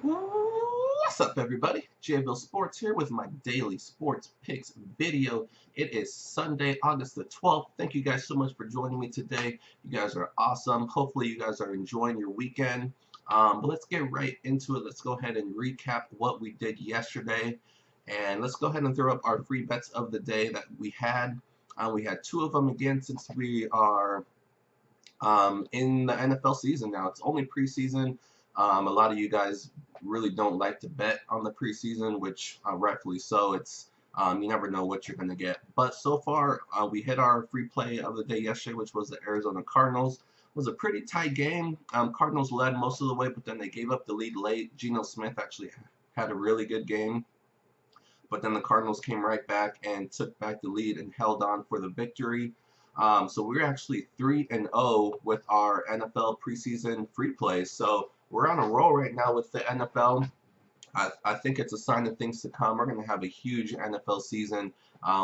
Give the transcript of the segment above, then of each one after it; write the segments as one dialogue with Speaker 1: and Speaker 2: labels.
Speaker 1: What's up, everybody? JVille Sports here with my daily sports picks video. It is Sunday, August the 12th. Thank you guys so much for joining me today. You guys are awesome. Hopefully, you guys are enjoying your weekend. But let's get right into it. Let's go ahead and recap what we did yesterday. And let's go ahead and throw up our free bets of the day that we had. We had two of them again since we are in the NFL season now. It's only preseason. A lot of you guys really don't like to bet on the preseason, which rightfully so. It's you never know what you're going to get. But so far, we hit our free play of the day yesterday, which was the Arizona Cardinals. It was a pretty tight game. Cardinals led most of the way, but then they gave up the lead late. Geno Smith actually had a really good game. But then the Cardinals came right back and took back the lead and held on for the victory. So we're actually 3-0 with our NFL preseason free plays. So we're on a roll right now with the NFL. I think it's a sign of things to come. We're going to have a huge NFL season,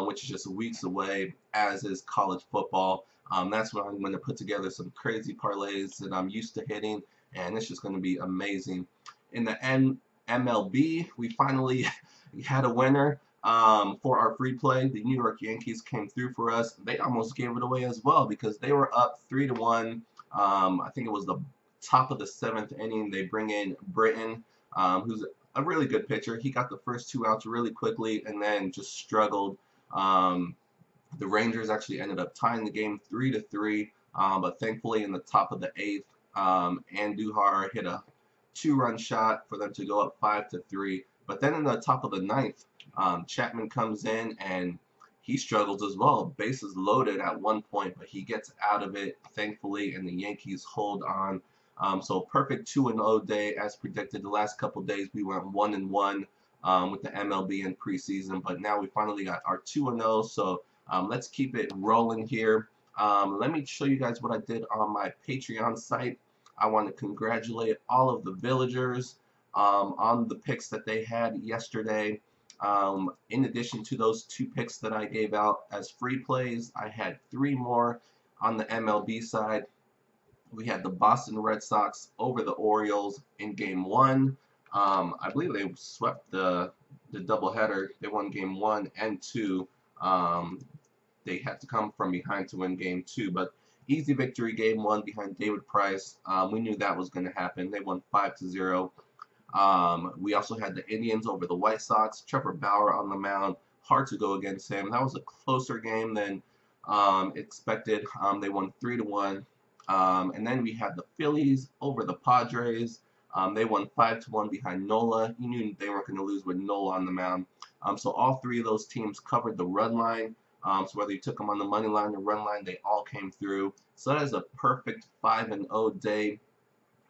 Speaker 1: which is just weeks away, as is college football. That's when I'm going to put together some crazy parlays that I'm used to hitting, and it's just going to be amazing. In the MLB, we finally had a winner for our free play. The New York Yankees came through for us. They almost gave it away as well because they were up 3-1. I think it was the top of the seventh inning. They bring in Britton, who's a really good pitcher. He got the first two outs really quickly and then just struggled. The Rangers actually ended up tying the game 3-3, but thankfully in the top of the eighth, Andujar hit a two-run shot for them to go up 5-3. But then in the top of the ninth, Chapman comes in and he struggles as well. Bases loaded at one point, but he gets out of it, thankfully, and the Yankees hold on. So perfect 2-0 day as predicted. The last couple days we went 1-1 with the MLB in preseason, but now we finally got our 2-0. So let's keep it rolling here. Let me show you guys what I did on my Patreon site. I want to congratulate all of the villagers on the picks that they had yesterday. In addition to those two picks that I gave out as free plays, I had three more on the MLB side. We had the Boston Red Sox over the Orioles in game one. I believe they swept the doubleheader. They won game one and two. They had to come from behind to win game two, but easy victory game one behind David Price. We knew that was going to happen. They won 5-0. We also had the Indians over the White Sox. Trevor Bauer on the mound. Hard to go against him. That was a closer game than expected. They won 3-1. And then we had the Phillies over the Padres. They won 5-1 behind Nola. You knew they weren't going to lose with Nola on the mound. So all three of those teams covered the run line. So whether you took them on the money line or run line, they all came through. So that is a perfect 5-0 day.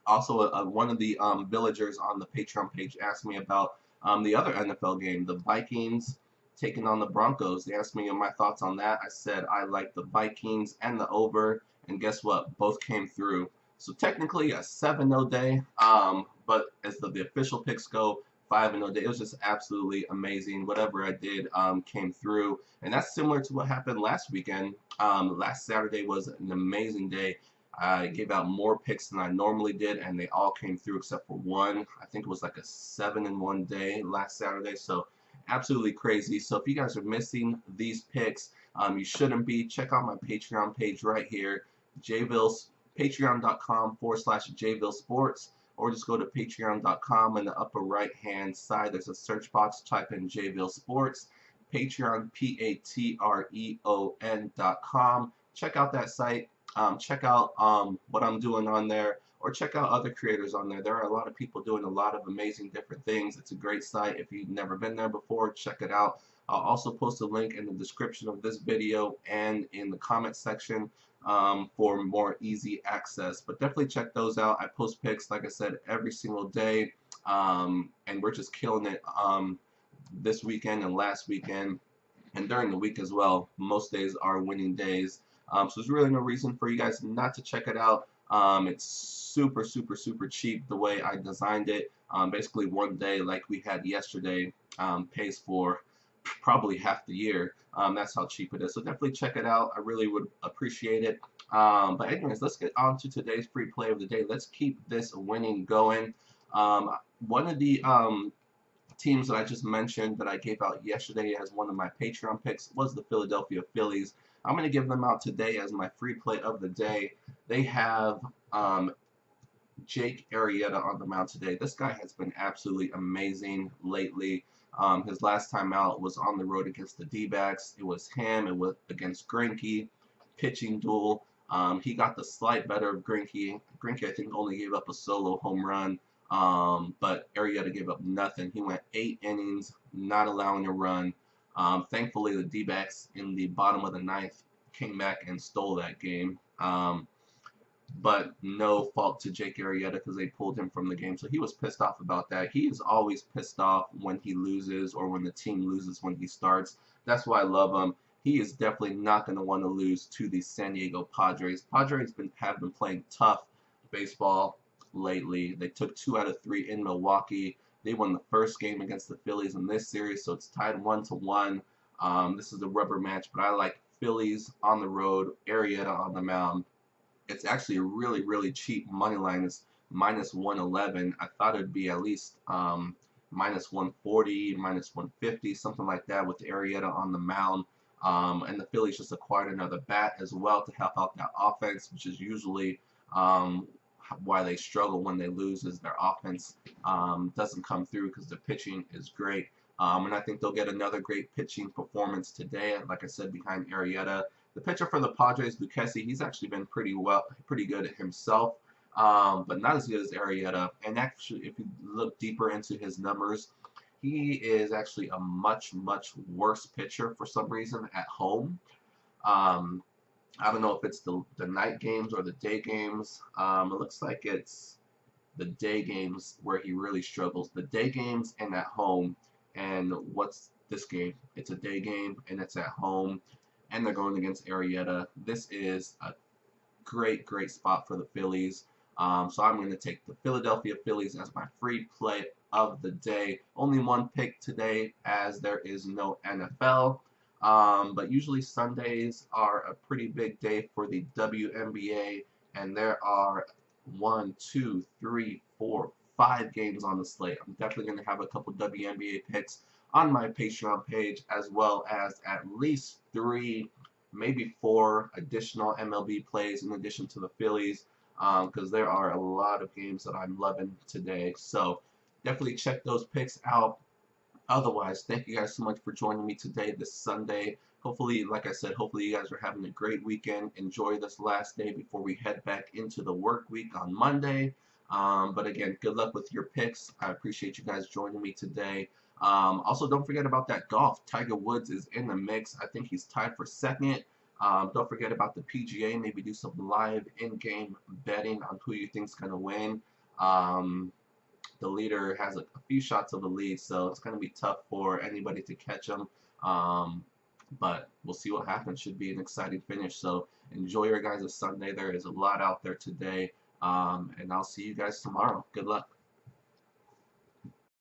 Speaker 1: Also, one of the villagers on the Patreon page asked me about the other NFL game, the Vikings taking on the Broncos. They asked me my thoughts on that. I said I like the Vikings and the over, and guess what? Both came through. So technically a 7-0 day, but as the official picks go, 5-0 day. It was just absolutely amazing. Whatever I did came through, and that's similar to what happened last weekend. Last Saturday was an amazing day. I gave out more picks than I normally did, and they all came through except for one. I think it was like a 7-1 day last Saturday, so absolutely crazy. So if you guys are missing these picks, you shouldn't be. Check out my Patreon page right here, patreon.com/JVille Sports, or just go to patreon.com. In the upper right-hand side, there's a search box. Type in JVille Sports, Patreon, Patreon.com. Check out that site. Check out what I'm doing on there, or check out other creators on there. There are a lot of people doing a lot of amazing different things. It's a great site. If you've never been there before, check it out. I'll also post a link in the description of this video and in the comment section for more easy access. But definitely check those out. I post pics, like I said, every single day, and we're just killing it this weekend and last weekend, and during the week as well. Most days are winning days. So there's really no reason for you guys not to check it out. It's super, super, super cheap the way I designed it. Basically one day like we had yesterday pays for probably half the year. That's how cheap it is. So definitely check it out. I really would appreciate it. But anyways, let's get on to today's free play of the day. Let's keep this winning going. One of the teams that I just mentioned that I gave out yesterday as one of my Patreon picks was the Philadelphia Phillies. I'm going to give them out today as my free play of the day. They have Jake Arrieta on the mound today. This guy has been absolutely amazing lately. His last time out was on the road against the D-backs. It was him. It was against Greinke, pitching duel. He got the slight better of Greinke. Greinke, I think, only gave up a solo home run, but Arrieta gave up nothing. He went 8 innings, not allowing a run. Thankfully, the D-backs in the bottom of the ninth came back and stole that game. But no fault to Jake Arrieta because they pulled him from the game. So he was pissed off about that. He is always pissed off when he loses or when the team loses when he starts. That's why I love him. He is definitely not going to want to lose to the San Diego Padres. Padres have been playing tough baseball lately. They took 2 out of 3 in Milwaukee. They won the first game against the Phillies in this series, so it's tied 1-1. This is a rubber match, but I like Phillies on the road, Arrieta on the mound. It's actually a really, really cheap money line. It's minus 111. I thought it'd be at least minus 140, minus 150, something like that with Arrieta on the mound. And the Phillies just acquired another bat as well to help out that offense, which is usually why they struggle when they lose, is their offense doesn't come through because the pitching is great. And I think they'll get another great pitching performance today, like I said, behind Arrieta. The pitcher for the Padres, Lucchesi, he's actually been pretty good himself, but not as good as Arrieta. And actually, if you look deeper into his numbers, he is actually a much, much worse pitcher for some reason at home. I don't know if it's the night games or the day games. It looks like it's the day games where he really struggles. The day games and at home. And what's this game? It's a day game and it's at home. And they're going against Arrieta. This is a great, great spot for the Phillies. So I'm going to take the Philadelphia Phillies as my free play of the day. Only one pick today as there is no NFL. But usually Sundays are a pretty big day for the WNBA. And there are 1, 2, 3, 4, 5 games on the slate. I'm definitely going to have a couple WNBA picks on my Patreon page, as well as at least 3, maybe 4 additional MLB plays in addition to the Phillies, because there are a lot of games that I'm loving today. So definitely check those picks out. Otherwise, thank you guys so much for joining me today, this Sunday. Hopefully, like I said, hopefully you guys are having a great weekend. Enjoy this last day before we head back into the work week on Monday. But again, good luck with your picks. I appreciate you guys joining me today. Also, don't forget about that golf. Tiger Woods is in the mix. I think he's tied for second. Don't forget about the PGA. Maybe do some live in-game betting on who you think's going to win. The leader has a few shots of the lead, so it's going to be tough for anybody to catch him. But we'll see what happens. Should be an exciting finish. So enjoy your guys' Sunday. There is a lot out there today. And I'll see you guys tomorrow. Good luck.